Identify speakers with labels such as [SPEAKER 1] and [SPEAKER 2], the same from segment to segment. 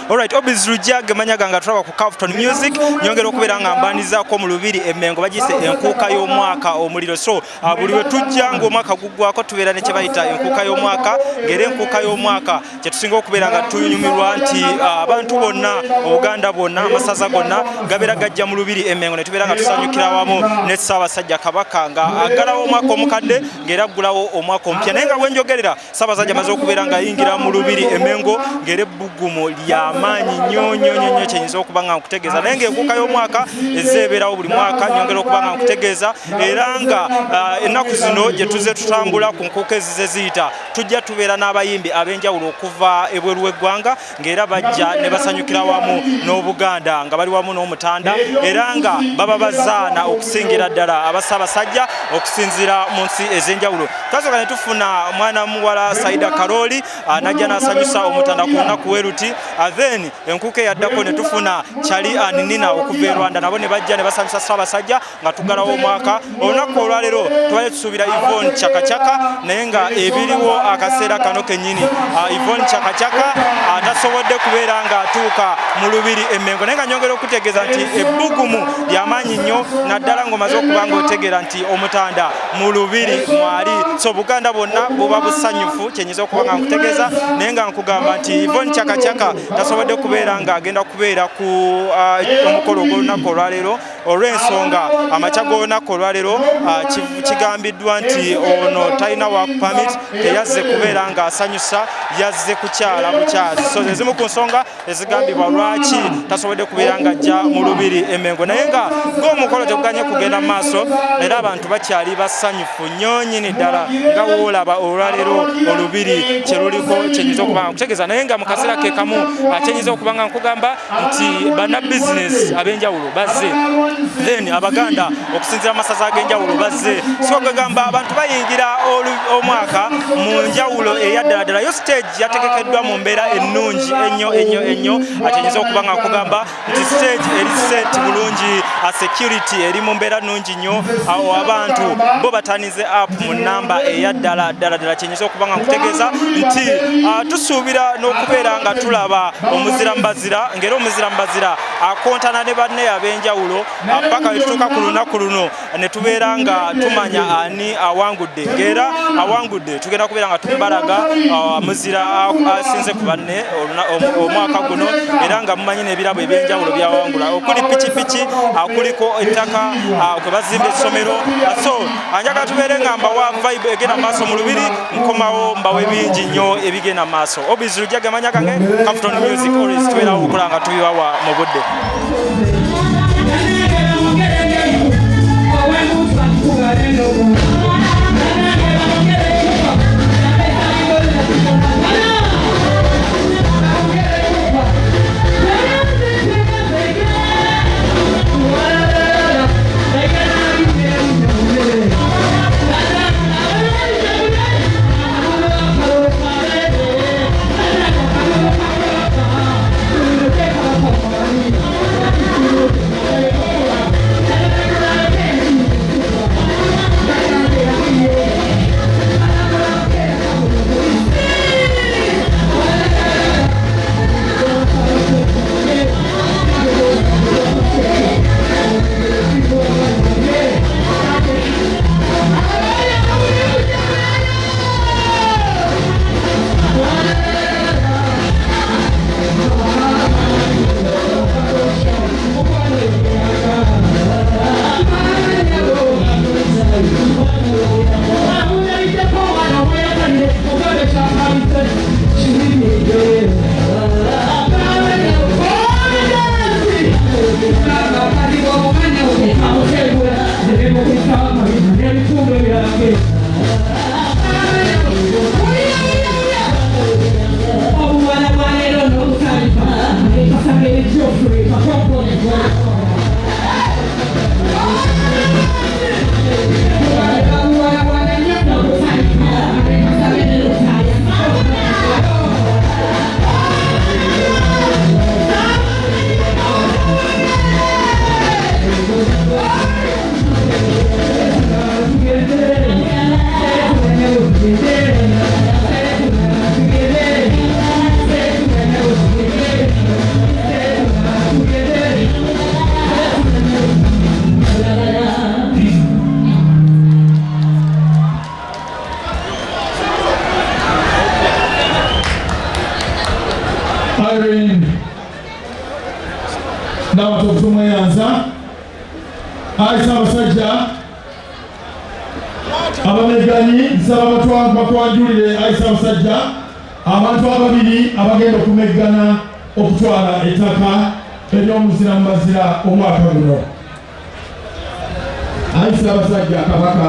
[SPEAKER 1] Alright, Obis Rujage manyaga nga tulaba ku Carlton Music nyongera okubeera nga mbandizaako mu Lubiri Emmengo bagise enkuuka y'omwaka omuliro. So buli we tujja ng'omwaka guggwako tubeera ne kye bayita enkuuka y'omwaka, ng'era enkuuka y'omwaka kye tusinga okubeera nga tunyumirwa nti abantu bonna Obuganda bwonna amasaza gonna gabeera gajja mu Lubiri Emmengo ne tubeera nga tusanyukira wamu ne Ssaabasajja Kabaka nga aggalawo omwaka omukadde ng'era aggulawo omwaka omupya. Naye nga bwe njogerera Ssaabasajja amaze okubeera nga ayingira mu Lubiri Emmengo ng'era ebbugumu ly'amaanyi nnyo kyenyinza okuba nga nkutegeeza. Naye ng'enkuuka y'omwaka ezeebeerawo buli mwaka nyongera okuba nga nkutegeeza era nga ennaku zino gye tuze tutambula ku nkuuka ezize ziyita tujja tubeera n'abayimbi ab'enjawulo okuva ebweru w'eggwanga ng'era bajja ne basanyukira wamu n'Obuganda nga bali wamu n'Omutanda era nga baba bazaana okusingira ddala Abassaabasajja okusinziira mu nsi ez'enjawulo. Twasooka ne tufuna mwana muwala Saida Karoli najja n'asanyusa Omutanda ku lunaku weruti. Then enkuuka eyaddako ne tufuna Chali Aninina okuva e Rwanda nabo ne bajja ne basanyusa Ssaabasajja nga tuggalawo omwaka. Olunaku olwaleero tubadde tusuubira Yvonne Chakachaka naye nga ebiriwo akaseera kano kennyini Yvonne Chakachaka tasobodde kubeera nga atuuka mu Lubiri Emmengo naye nga nyongera okutegeeza nti ebbugumu ly'amaanyi nnyo naddala ng'omaze okuba ng'otegeera nti Omutanda mu Lubiri mwali. So Buganda bwonna buba busanyufu kyenyinza okuba nga nkutegeeza naye nga nkugamba nti Yvonne Chakachaka tasobodde kubeera nga agenda kubeera ku omukolo gw'olunaku olwaleero olw'ensonga amakya g'olunaku olwaleero kigambiddwa nti ono talina work permit teyazze kubeera nga asanyusa yazze kukyala bukyazi. So ezimu ku nsonga ezigambibwa lwaki tasobodde kubeera nga ajja mu Lubiri Emmengo naye nga ng'omukolo teguganye kugenda mu maaso era abantu bakyali basanyufu nnyo nnyini ddala nga woolaba olwaleero Olubiri kye luliko kyenyinza okuba nga nkutegeeza naye nga mu kaseera ke kamu kyenyinza okuba nga nkugamba nti bannabizinesi ab'enjawulo bazze then Abaganda okusinziira amasaza ag'enjawulo bazze. So gagamba abantu bayingira omwaka mu njawulo eyaddala yo stage yategekeddwa mu mbeera ennungi ennyo kyenyinza okuba nga nkugamba nti stage eri set bulungi security eri mu mbeera nnungi nnyo awo abantu bo batanize up mu namba eyaddala kyenyinza okuba nga nkutegeeza nti tusuubira n'okubeera nga tulaba omuzira mbazira ng'era omuzira mbazira akontana ne banne ab'enjawulo paka wetutuuka ku lunaku luno ne tubeera nga tumanya ani awangudde ng'era awangudde tugenda kubeera nga tumubalaga muzira asinze ku banne omwaka guno era nga mumanyi n'ebirabo eby'enjawulo byawangula okuli pikipiki kuliko ettaka kwe bazimba essomero. So anjagala tubeere nga mbawa vibe egenda maaso mu Lubiri nkomawo mbawe bingi nnyo ebigenda maaso. Obis Rujage amanya gange Carlton Music always tubeerawo okukola nga tubibawa mu budde.
[SPEAKER 2] Irene n'abatoto mweyanza ayisa abasajja abameganyi nsaba batwanjulire ayisa abasajja abantu ababiri abagenda okumeggana okutwala ettaka ery'omuzira mu mazira omwaka guno. Ayisa abasajja Kabaka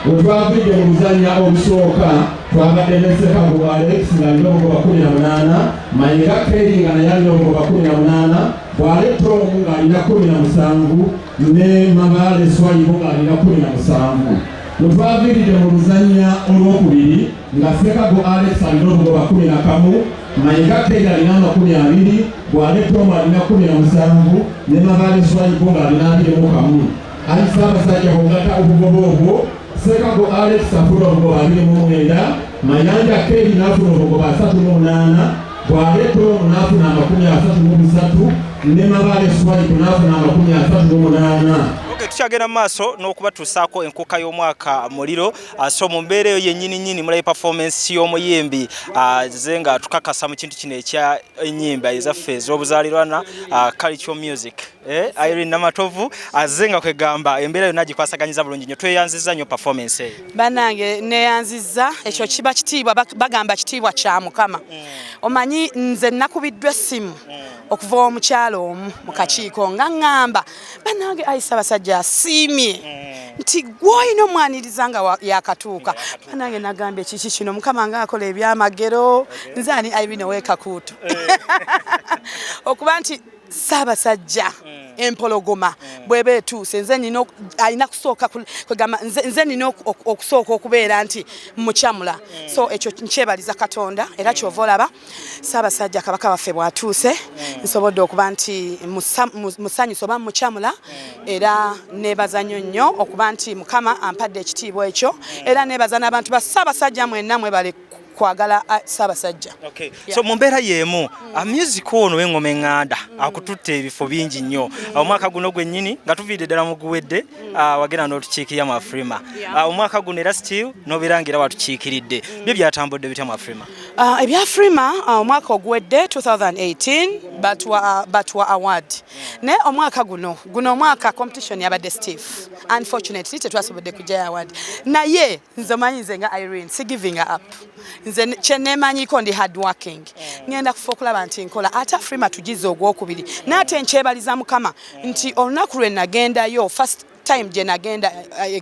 [SPEAKER 2] wetwavudde mu luzannya olusooka twabadde ne Ssekago Alex ng'alina obugoba 18, Mayiga Kerry nga naye alina obugoba 18, Bwale Tom ng'alina 17 ne Mabale Swayibu ng'alina 17. Wetwaviiridde mu luzannya olwokubiri nga Ssekago Alex alina obugoba 11, Mayiga Kerry alina 20, Bwale Tom alina 17 ne Mabale Swayibu ng'alina 21. Ayisa abasajja bongata obugoba obwo Ssekago Alex afuna obugoba 29, Mayanja Kerry n'afuna obugoba 38, Bwale Tom n'afuna 33 ne Mabale Swayibu n'afuna 38.
[SPEAKER 1] Tukyagenda maaso n'okubatuusaako enkuka y'omwaka muliro so mu mbeera eyo yennyini mulayi performance y'omuyimbi ze nga tukakasa mu kintu kino ekya ennyimba ezaffe ez'obuzaalirwana Culture Music Irene Namatovu aze nga kwegamba embeera yonna gikwasaganyiza bulungi nnyo tweyanziza nnyo performance eyo.
[SPEAKER 3] Bannange neyanziza ekyo kiba kitiibwa bagamba kitiibwa kya Mukama. Omanyi nze nakubiddwa essimu okuva omukyalo omu mu kakiiko nga ŋŋamba bannange ayisa abasajja asiimye nti gw'olina omwaniriza nga yakatuuka. Bannange nagambye kiki kino Mukama nga akola ebyamagero nze ani Irene ow'ekakuuto okuba nti Ssaabasajja empologoma bweba etuuse nze nina alina kusooka kwegamba nze nina okusooka okubeera nti mukyamula. So ekyo nkyebaliza Katonda era kyova olaba Ssaabasajja Kabaka waffe bw'atuuse nsobodde okuba nti musanyusa oba mukyamula era neebaza nnyo okuba nti Mukama ampadde ekitiibwa ekyo era neebaza n'abantu ba Ssaabasajja mwenna mwebale kwagala Ssaabasajja.
[SPEAKER 1] Okay. So mu mbeera y'emu music ono w'engoma eŋŋanda akututte ebifo bingi nnyo omwaka guno gwennyini nga tuviidde ddala mu guwedde wagenda n'otukiikirira mu Afrima omwaka guno era still n'obirangira watukiikiridde byo byatambudde bitya mu Afrima?
[SPEAKER 3] Ebya Afrima omwaka oguwedde 2018 Batwa Award ne omwaka guno omwaka competition yabadde stiff. Unfortunately tetwasobodde kujja award naye nze manyi nze nga Irene si giving up. Nze kyeneemanyiko ndi hard working ngenda kufa okulaba nti nkola ate Afrima tugize ogwokubiri n'ate nkyebaliza Mukama nti olunaku lwe nagendayo first time gye nagenda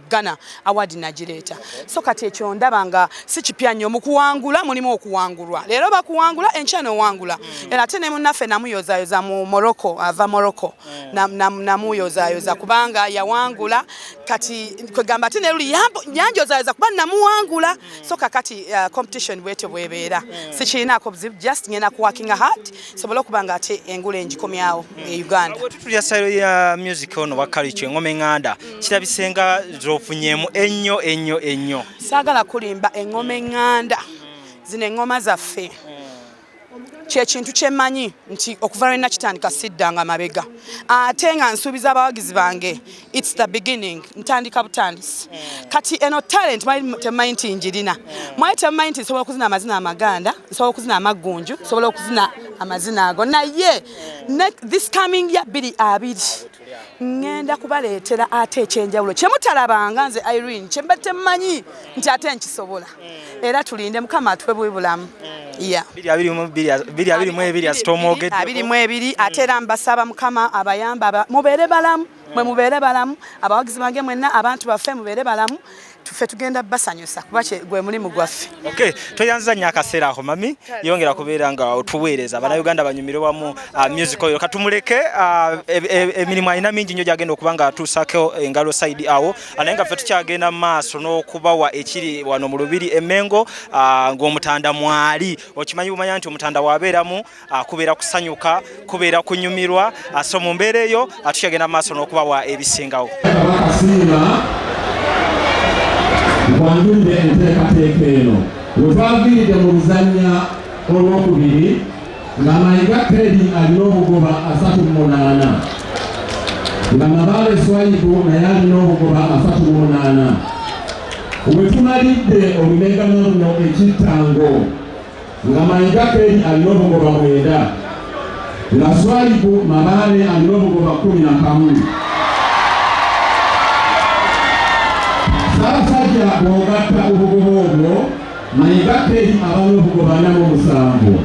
[SPEAKER 3] Ghana award nagireeta. So kati ekyo ndaba nga si kipya nnyo mu kuwangula mulimu okuwangulwa. Leero bakuwangula enkya n'owangula. Era ate ne munnaffe namuyozaayoza mu Morocco ava Morocco namuyozaayoza kubanga yawangula kati kwegamba ate ne luli yanjozaayoza kuba namuwangula. So kakati competition bwetyo bwebeera si kirinaako buzibu just ngenda kuworkinga hard sobola okuba nga ate engula engikomyawo e Uganda.
[SPEAKER 1] Tulya style ya music ono wa Culture engoma eŋŋanda kirabisenga zofunyemu ennyo.
[SPEAKER 3] Saagala kulimba engoma eŋŋanda zino engoma zaffe kyekintu kyemmanyi nti okuva lwe nakitandika siddanga mabega ate nga nsuubiza abawagizi bange it's the beginning ntandika butandisi kati eno talent temanyi nti njirina mwayi temanyi nti nsobola okuzina amazina amaganda nsobola okuzina amaggunju nsobola okuzina amazina ago naye this coming year 2020 ngenda kubaleetera ate ekyenjawulo kyemutalabanga nze Irene kyemba temanyi nti ate nkisobola era tulinde Mukama atuwe bwibulamu. Yeah.
[SPEAKER 1] 22 asitomoogedde
[SPEAKER 3] 22 ate era mbasaba Mukama abayamba mubeere balamu mwe mubeere balamu abawagizi bange mwenna abantu baffe mubeere balamu tuffe tugenda basanyusa kuba gwe mulimu gwaffe.
[SPEAKER 1] Okay, toyanza nnyo akaseera aho mami yongera kubeera nga otuweereza Bannayuganda banyumire wamu music oyo katumuleke emirimu alina mingi nnyo gyagenda okuba nga atuusako engalo side awo naye nga ffe tukyagenda mu maaso n'okubawa ekiri wano mu Lubiri Emmengo ng'omutanda mwali okimanyi bumanya nti omutanda waabeeramu kubeera kusanyuka kubeera kunyumirwa so mu mbeera eyo tukyagenda mu maaso n'okubawa ebisingawo.
[SPEAKER 2] Wandulire enteekateeka eno wetwaviiridde mu luzannya olwokubiri nga Mayiga Kerry alina obugoba 38 nga Mabale Swayibu naye alina obugoba 38 wetumalidde olumeegano luno ekittango nga Mayiga Kerry alina obugoba 9 la Swaibu Mabale alina obugoba 11. Ssaabasajja bw'ogatta obugoba obwo Mayiga Keri aba n'obugoba 47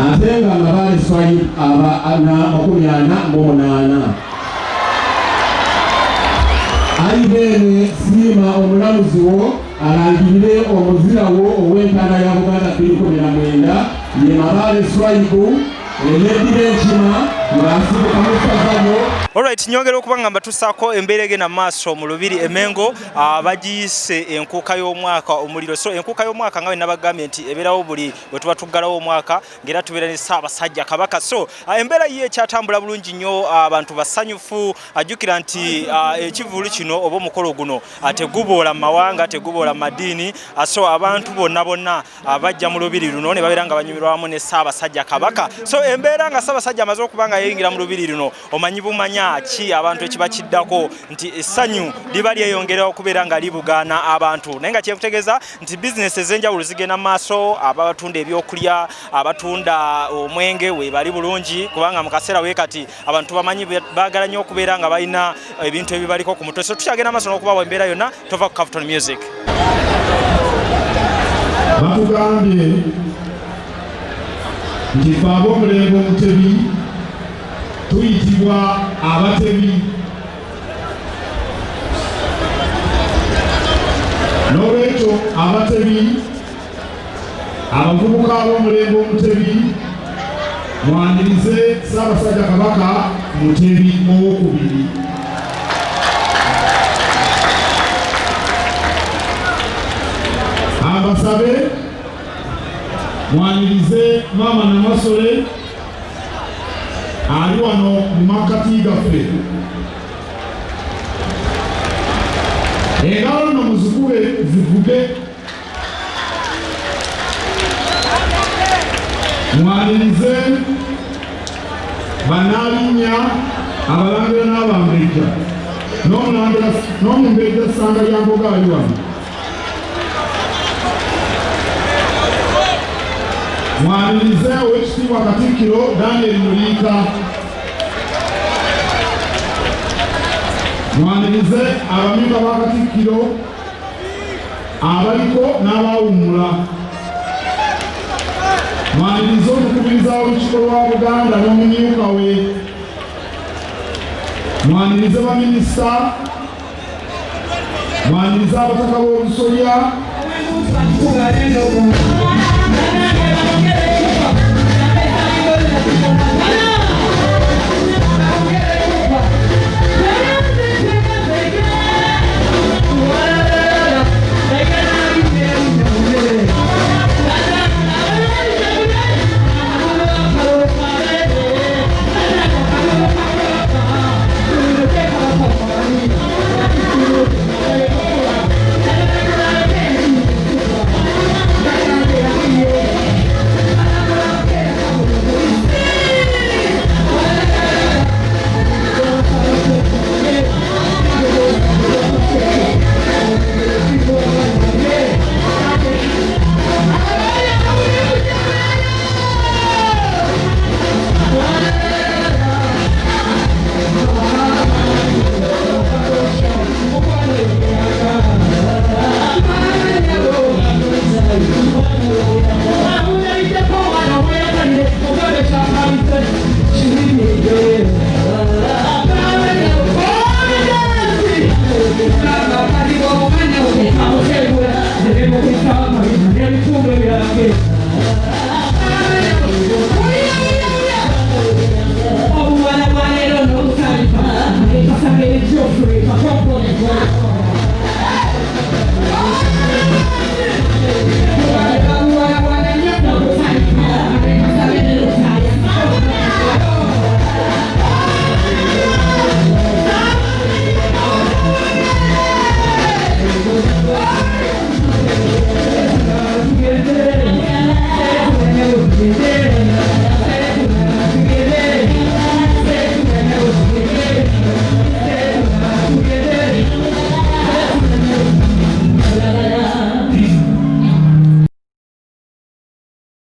[SPEAKER 2] ate nga Mabale Swaibu aba na 48. Aibene Sima omulamuzi wo alangirire omuzira wo ow'entaana ya Buganda 2019 ye Mabale Swaibu eyeddira enkima ng'asibuka mu ssazano.
[SPEAKER 1] Alright, nyongera okubanga mbatusaako embeera egenda maaso mu Lubiri Emengo bagiyise enkuuka y'omwaka omuliro. So enkuuka y'omwaka nga bwe nabagambye nti ebeerawo buli bwe tuba tuggalawo omwaka ng'era tubeera ne Ssaabasajja Kabaka. So embeera ye ekyatambula bulungi nnyo, abantu basanyufu. Ajjukira nti ekivulu kino oba omukolo guno teguboola mu mawanga, teguboola mu madiini. So abantu bonna bajja mu Lubiri luno ne babeera nga banyumirwamu ne Ssaabasajja Kabaka. So embeera nga Ssaabasajja amaze okuba nga yeyingira mu Lubiri luno omanyi bumanya ki abantu ekibakiddako nti essanyu liba lyeyongera okubeera nga libugaana abantu. Naye nga kyekutegeeza nti bizinesi ez'enjawulo zigenda mu maaso, abatunda ebyokulya, abatunda omwenge webali bulungi, kubanga mu kaseera weekati abantu bamanyi baagala nnyo okubeera nga balina ebintu ebibaliko ku mutwe. So tukyagenda maaso n'okubawa embeera yonna. Tova ku Capital Music.
[SPEAKER 4] Batugambye nti ffe ab'omulembe omutebi tuyitibwa abatebi. N'olwekyo abatebi, abavubuka ab'omulembe omutebi, mwanirize Ssaabasajja Kabaka Mutebi owokubiri. Abasabe mwanirize Maama Namasole ali wano mu makati gaffe. Engalo nno muzikube zivuge. Mwanirize Bannaalinnya, Abalangira n'Abambejja, n'Omumbejja Ssanga lya Mboga ali wano. Mwanirize Oweekitiibwa Katikkiro Daniel Muliika. Mwanirize abamemba ba Katikkiro abaliko n'abawummula. Mwanirize omukubiriza w'olukiiko lwa Buganda n'omumyuka we. Mwanirize baminisita. Mwanirize abataka b'obusolya.